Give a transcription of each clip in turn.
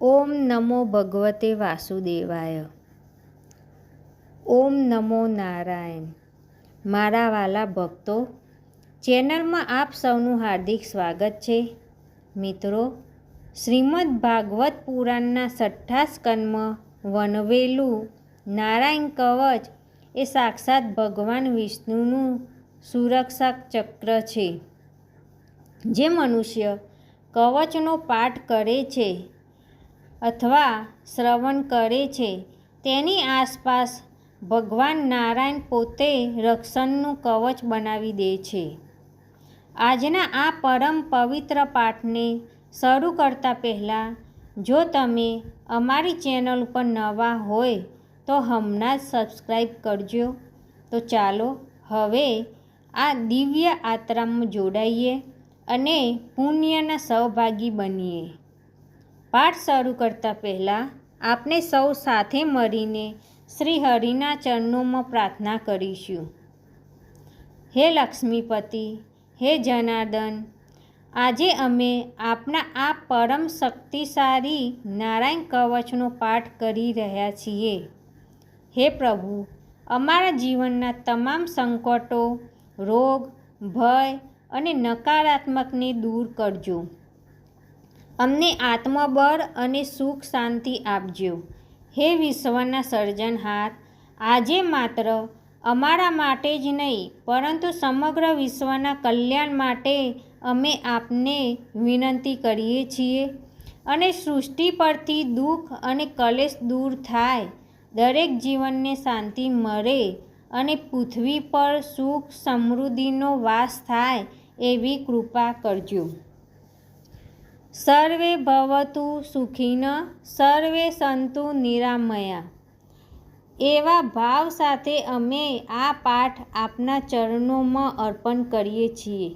ઓમ નમો ભગવતે વાસુદેવાય. ઓમ નમો નારાયણ. મારા વાલા ભક્તો, ચેનલમાં આપ સૌનું હાર્દિક સ્વાગત છે. મિત્રો, શ્રીમદ ભાગવત પુરાણના 6ઠ્ઠા સ્કંદમાં વનવેલું નારાયણ કવચ એ સાક્ષાત ભગવાન વિષ્ણુનું સુરક્ષા ચક્ર છે. જે મનુષ્ય કવચનો પાઠ કરે છે અથવા શ્રવણ કરે છે તેની આસપાસ ભગવાન નારાયણ પોતે રક્ષણનું કવચ બનાવી દે છે. આજના આ પરમ પવિત્ર પાઠને શરૂ કરતાં પહેલાં જો તમે અમારી ચેનલ ઉપર નવા હોય તો હમણાં જ સબસ્ક્રાઈબ કરજો. તો ચાલો હવે આ દિવ્ય યાત્રામાં જોડાઈએ અને પુણ્યના સહભાગી બનીએ. પાઠ શરૂ કરતાં પહેલાં આપણે સૌ સાથે મળીને શ્રી હરિના ચરણોમાં પ્રાર્થના કરીશું. હે લક્ષ્મીપતિ, હે જનાર્દન, આજે અમે આપના આ પરમ શક્તિશાળી નારાયણ કવચનો પાઠ કરી રહ્યા છીએ. હે પ્રભુ, અમારા જીવનના તમામ સંકટો, રોગ, ભય અને નકારાત્મકને દૂર કરજો. અમને આત્મબળ અને સુખ શાંતિ આપજો. હે વિશ્વના સર્જનહાર, આજે માત્ર અમારા માટે જ નહીં પરંતુ સમગ્ર વિશ્વના કલ્યાણ માટે અમે આપને વિનંતી કરીએ છીએ. અને સૃષ્ટિ પરથી દુઃખ અને કલેશ દૂર થાય, દરેક જીવનને શાંતિ મળે અને પૃથ્વી પર સુખ સમૃદ્ધિનો વાસ થાય એવી કૃપા કરજો. સર્વે ભવતુ સુખિનઃ, સર્વે સંતુ નિરામયા. એવા ભાવ સાથે અમે આ પાઠ આપના ચરણોમાં અર્પણ કરીએ છીએ.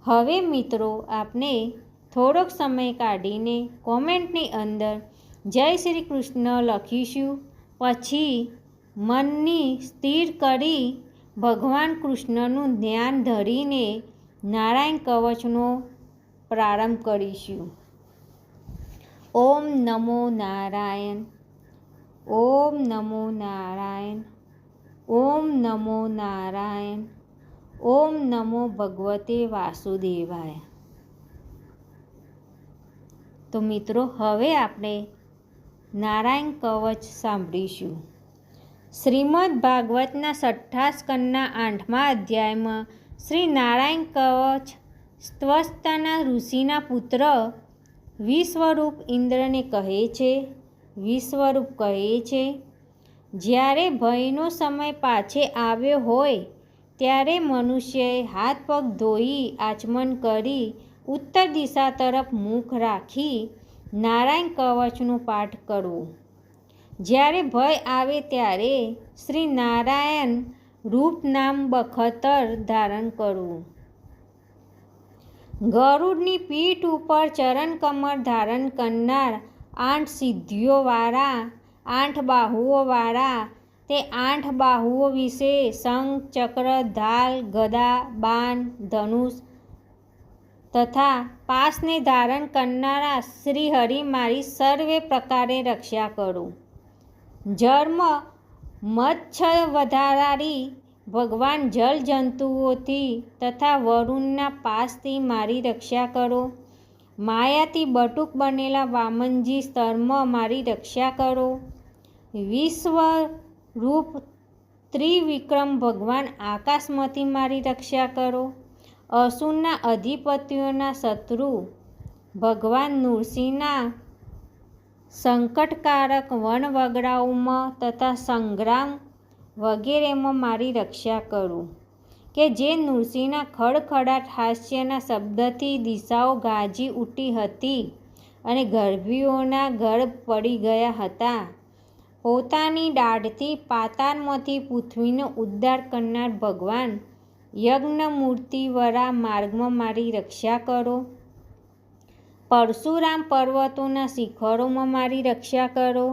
હવે મિત્રો, આપણે થોડોક સમય કાઢીને કોમેન્ટની અંદર જય શ્રી કૃષ્ણ લખીશું. પછી મનની સ્થિર કરી ભગવાન કૃષ્ણનું ધ્યાન ધરીને નારાયણ કવચનો પ્રારંભ કરીશું. ઓમ નમો નારાયણ. ઓમ નમો નારાયણ. ઓમ નમો નારાયણ. ઓમ નમો ભગવતે વાસુદેવાય. તો મિત્રો, હવે આપણે નારાયણ કવચ સાંભળીશું. શ્રીમદ ભાગવતના 6ઠ્ઠા સ્કંદના 8મા અધ્યાયમાં શ્રી નારાયણ કવચ સ્વસ્થના ઋષિના પુત્ર વિશ્વરૂપ ઇન્દ્રને કહે છે. વિશ્વરૂપ કહે છે, જ્યારે ભયનો સમય પાછે આવ્યો હોય ત્યારે મનુષ્યએ હાથ પગ ધોઈ આચમન કરી ઉત્તર દિશા તરફ મુખ રાખી નારાયણ કવચનો પાઠ કરવો. જ્યારે ભય આવે ત્યારે શ્રી નારાયણ રૂપ નામ બખતર ધારણ કરવું. ગરુડની પીઠ ઉપર ચરણ કમર ધારણ કરનાર, 8 સિદ્ધિઓવાળા, 8 બાહુઓવાળા, તે 8 બાહુઓ વિશે શંખ, ચક્ર, ઢાલ, ગદા, બાણ, ધનુષ તથા પાશને ધારણ કરનારા શ્રી હરિ મારી સર્વે પ્રકારે રક્ષા કરો. જન્મ મચ્છર વધારારી ભગવાન જલ જંતુઓથી તથા વરુણના પાસથી મારી રક્ષા કરો. માયાથી બટુક બનેલા વામનજી સ્તરમાં મારી રક્ષા કરો. વિશ્વરૂપ ત્રિવિક્રમ ભગવાન આકાશમાંથી મારી રક્ષા કરો. અસુરના અધિપતિઓના શત્રુ ભગવાન નૃસિંહના સંકટકારક વનવગડાઓમાં તથા સંગ્રામ વગેરેમાં મારી રક્ષા કરો. કે જે નૃસિંહના ખડખડાટ હાસ્યના શબ્દથી દિશાઓ ગાજી ઉઠી હતી અને ગર્ભીઓના ગર્ભ પડી ગયા હતા. પોતાની દાઢથી પાતાળમાંથી પૃથ્વીનો ઉદ્ધાર કરનાર ભગવાન યજ્ઞમૂર્તિવરા માર્ગમાં મારી રક્ષા કરો. પરશુરામ પર્વતોના શિખરોમાં મારી રક્ષા કરો.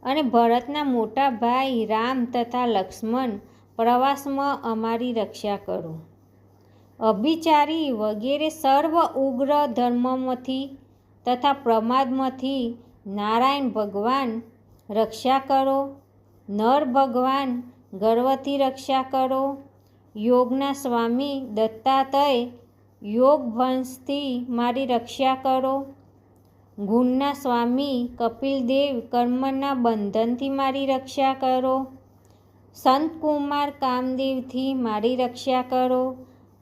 અને ભરતના મોટા ભાઈ રામ તથા લક્ષ્મણ પ્રવાસમાં અમારી રક્ષા કરો. અભિચારી વગેરે સર્વ ઉગ્ર ધર્મમાંથી તથા પ્રમાદમાંથી નારાયણ ભગવાન રક્ષા કરો. નર ભગવાન ગર્વથી રક્ષા કરો. યોગના સ્વામી દત્તાત્રેય યોગ ભંશથી મારી રક્ષા કરો. ગુણના સ્વામી કપિલદેવ કર્મના બંધનથી મારી રક્ષા કરો. સંતકુમાર કામદેવથી મારી રક્ષા કરો.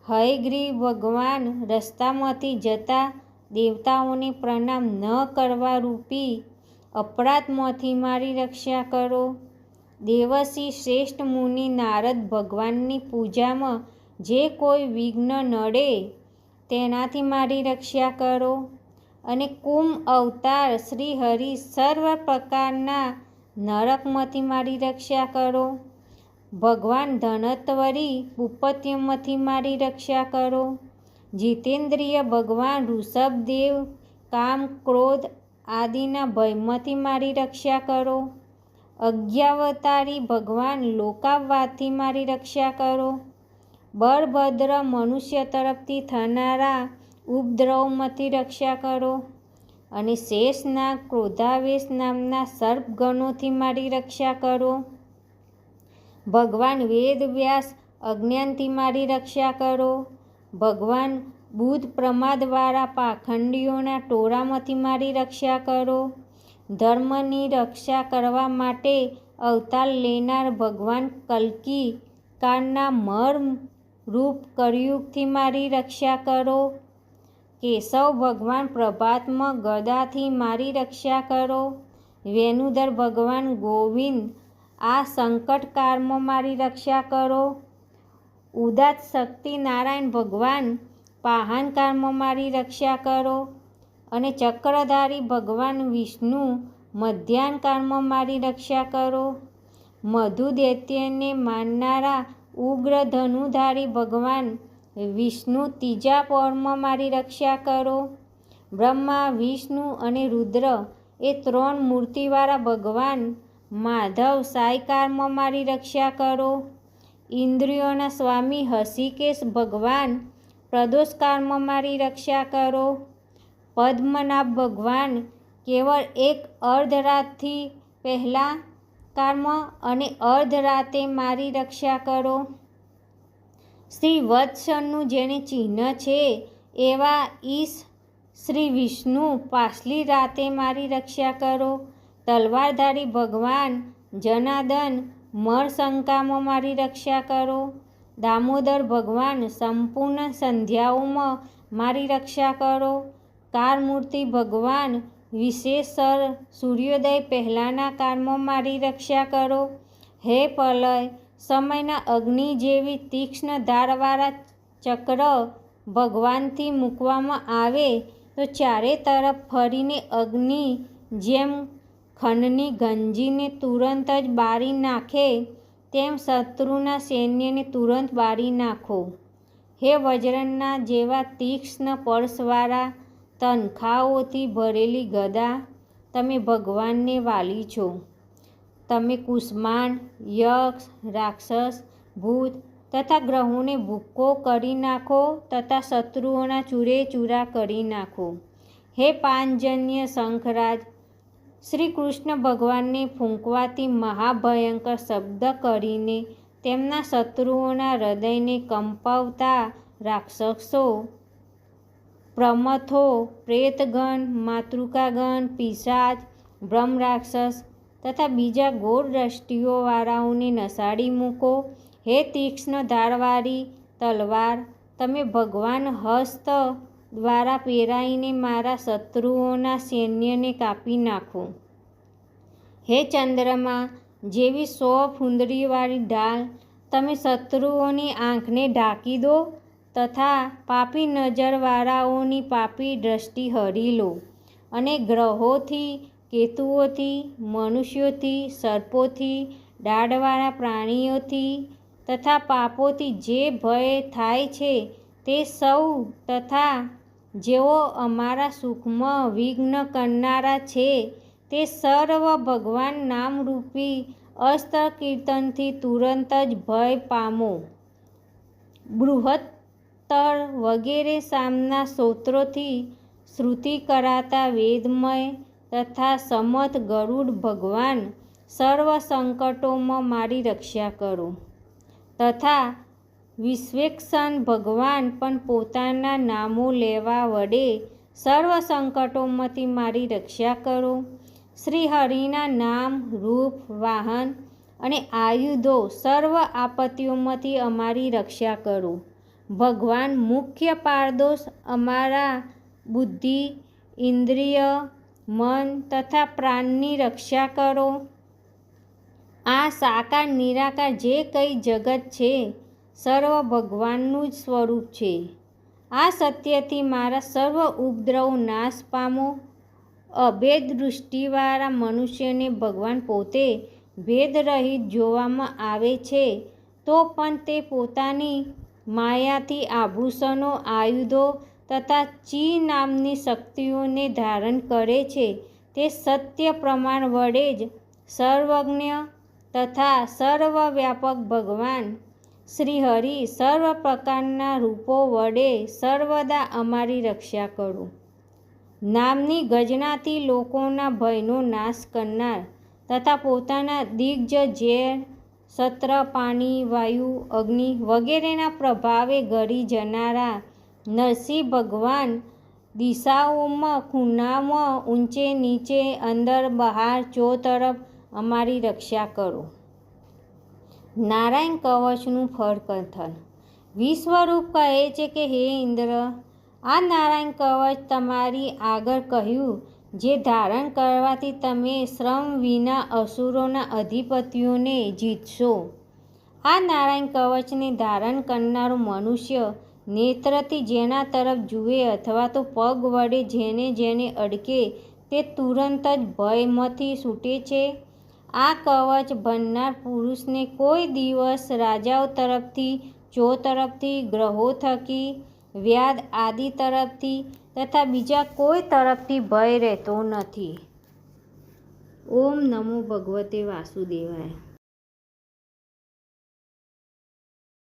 હયગ્રીવ ભગવાન રસ્તામાંથી જતા દેવતાઓને પ્રણામ ન કરવા રૂપી અપરાધમાંથી મારી રક્ષા કરો. દેવર્ષિ શ્રેષ્ઠ મુનિ નારદ ભગવાનની પૂજામાં જે કોઈ વિઘ્ન નડે તેનાથી મારી રક્ષા કરો. અને કુંભ અવતાર શ્રી હરિ સર્વ પ્રકારના નરકમાંથી મારી રક્ષા કરો. ભગવાન ધનત્વરી ભૂપત્યમાંથી મારી રક્ષા કરો. જીતેન્દ્રિય ભગવાન ઋષભદેવ કામ ક્રોધ આદિના ભયમાંથી મારી રક્ષા કરો. અજ્ઞાવતારી ભગવાન લોકાપવાદથી મારી રક્ષા કરો. બળભદ્ર મનુષ્ય તરફથી થનારા ઉપદ્રવમાંથી રક્ષા કરો. અને શેષનાગ ક્રોધાવેશ નામના સર્પગણોથી મારી રક્ષા કરો. ભગવાન વેદવ્યાસ અજ્ઞાનથી મારી રક્ષા કરો. ભગવાન બુધ પ્રમાદવાળા પાખંડીઓના ટોળામાંથી મારી રક્ષા કરો. ધર્મની રક્ષા કરવા માટે અવતાર લેનાર ભગવાન કલ્કી કાળના મર્મ રૂપ કળિયુગથી મારી રક્ષા કરો. કેશવ ભગવાન પ્રભાતમાં ગદાથી મારી રક્ષા કરો. વેણુધર ભગવાન ગોવિંદ આ સંકટકાળમાં મારી રક્ષા કરો. ઉદાત શક્તિ નારાયણ ભગવાન પાહનકાળમાં મારી રક્ષા કરો. અને ચક્રધારી ભગવાન વિષ્ણુ મધ્યાહનકાળમાં મારી રક્ષા કરો. મધુ દૈત્યને મારનારા ઉગ્ર ધનુધારી ભગવાન વિષ્ણુ ત્રીજા પહોરમાં મારી રક્ષા કરો. બ્રહ્મા વિષ્ણુ અને રુદ્ર એ ત્રણ મૂર્તિવાળા ભગવાન માધવ સાયકાળમાં મારી રક્ષા કરો. ઇન્દ્રિયોના સ્વામી હષિકેશ ભગવાન પ્રદોષકાળમાં મારી રક્ષા કરો. પદ્મનાભ ભગવાન કેવળ એક અર્ધરાતથી પહેલાં કાળમાં અને અર્ધરાતે મારી રક્ષા કરો. શ્રી વત્સનું જેને ચિહ્ન છે એવા ઈશ શ્રી વિષ્ણુ પાછલી રાતે મારી રક્ષા કરો. તલવારધારી ભગવાન જનાર્દન મરશંકામાં મારી રક્ષા કરો. દામોદર ભગવાન સંપૂર્ણ સંધ્યાઓમાં મારી રક્ષા કરો. કાળમૂર્તિ ભગવાન વિશેષર સૂર્યોદય પહેલાંના કાળમાં મારી રક્ષા કરો. હે પ્રલય સમયના અગ્નિ જેવી તીક્ષ્ણ ધારવાળા ચક્ર ભગવાનથી મૂકવામાં આવે તો ચારે તરફ ફરીને અગ્નિ જેમ ખનની ગંજીને તુરંત જ બાળી નાખે તેમ શત્રુના સૈન્યને તુરંત બાળી નાખો. હે વજ્રના જેવા તીક્ષ્ણ પરશવાળા તનખાઓથી ભરેલી ગદા તમે ભગવાનને વાલી છો. તમે કુષ્માંડ યક્ષ રાક્ષસ ભૂત તથા ગ્રહોને ભૂક્કો કરી નાખો તથા શત્રુઓના ચૂરે ચૂરા કરી નાખો. હે પાંજન્ય શંખરાજ શ્રી કૃષ્ણ ભગવાનને ફૂંકવાથી મહાભયંકર શબ્દ કરીને તેમના શત્રુઓના હૃદયને કંપાવતા રાક્ષસો પ્રમથો પ્રેતગણ માતૃકાગણ પિશાચ બ્રહ્મરાક્ષસ તથા બીજા ગોળ દ્રષ્ટિઓવાળાઓને નસાડી મૂકો. હે તીક્ષ્ણ ધારવાળી તલવાર તમે ભગવાન હસ્ત દ્વારા પહેરાઈને મારા શત્રુઓના સૈન્યને કાપી નાખો. હે ચંદ્રમા જેવી 100 ફૂંદડીવાળી ઢાલ તમે શત્રુઓની આંખને ઢાંકી દો તથા પાપી નજરવાળાઓની પાપી દ્રષ્ટિ હરી લો. અને ગ્રહોથી કેતુઓથી મનુષ્યોથી સર્પોથી દાઢવાળા પ્રાણીઓથી તથા પાપોથી જે ભય થાય છે તે સૌ તથા જેઓ અમારા સુખમાં વિઘ્ન કરનારા છે તે સર્વ ભગવાન નામરૂપી અસ્ત્ર કીર્તનથી તુરંત જ ભય પામો. બૃહત્તર વગેરે સામના સ્ત્રોત્રોથી શ્રુતિ કરાતા વેદમય તથા સમત ગરુડ ભગવાન સર્વ સંકટોમાં મારી રક્ષા કરો. તથા વિશ્વેક્ષણ ભગવાન પણ પોતાના નામો લેવા વડે સર્વ સંકટોમાંથી મારી રક્ષા કરો. શ્રી હરિના નામ, રૂપ, વાહન અને આયુધો સર્વ આપત્તિઓમાંથી અમારી રક્ષા કરો. ભગવાન મુખ્ય પારદોષ અમારા બુદ્ધિ, ઇન્દ્રિય, મન તથા પ્રાણની રક્ષા કરો. આ સાકાર નિરાકાર જે કંઈ જગત છે સર્વ ભગવાનનું જ સ્વરૂપ છે. આ સત્યથી મારા સર્વ ઉપદ્રવો નાશ પામો. અભેદ દૃષ્ટિવાળા મનુષ્યને ભગવાન પોતે ભેદરહિત જોવામાં આવે છે, તો પણ તે પોતાની માયાથી આભૂષણો, આયુધો તથા ચી નામની શક્તિઓને ધારણ કરે છે. તે સત્ય પ્રમાણ વડે જ સર્વજ્ઞ તથા સર્વવ્યાપક ભગવાન શ્રી હરિ સર્વ પ્રકારના રૂપો વડે સર્વદા અમારી રક્ષા કરો. નામની ગજનાથી લોકોના ભયનો નાશ કરનાર તથા પોતાના દિગ્જ ઝેર, સત્ર, પાણી, વાયુ, અગ્નિ વગેરેના પ્રભાવે ઘરી જનારા નરસિંહ ભગવાન દિશાઓમાં, ખૂણામાં, ઊંચે નીચે, અંદર બહાર ચોતરફ અમારી રક્ષા કરો. નારાયણ કવચનું ફળ કથન. વિશ્વરૂપ કહે છે કે હે ઇન્દ્ર, આ નારાયણ કવચ તમારી આગળ કહ્યું જે ધારણ કરવાથી તમે શ્રમ વિના અસુરોના અધિપતિઓને જીતશો. આ નારાયણ કવચને ધારણ કરનારો મનુષ્ય નેત્રથી જેના તરફ જુએ અથવા તો પગ વડે જેને જેને અડકે તે તુરંત જ ભયમાંથી છૂટે છે. આ કવચ ભણનાર પુરુષને કોઈ દિવસ રાજાઓ તરફથી, ચોતરફથી, ગ્રહો થકી, વ્યાધ આદિ તરફથી તથા બીજા કોઈ તરફથી ભય રહેતો નથી. ઓમ નમો ભગવતે વાસુદેવાય.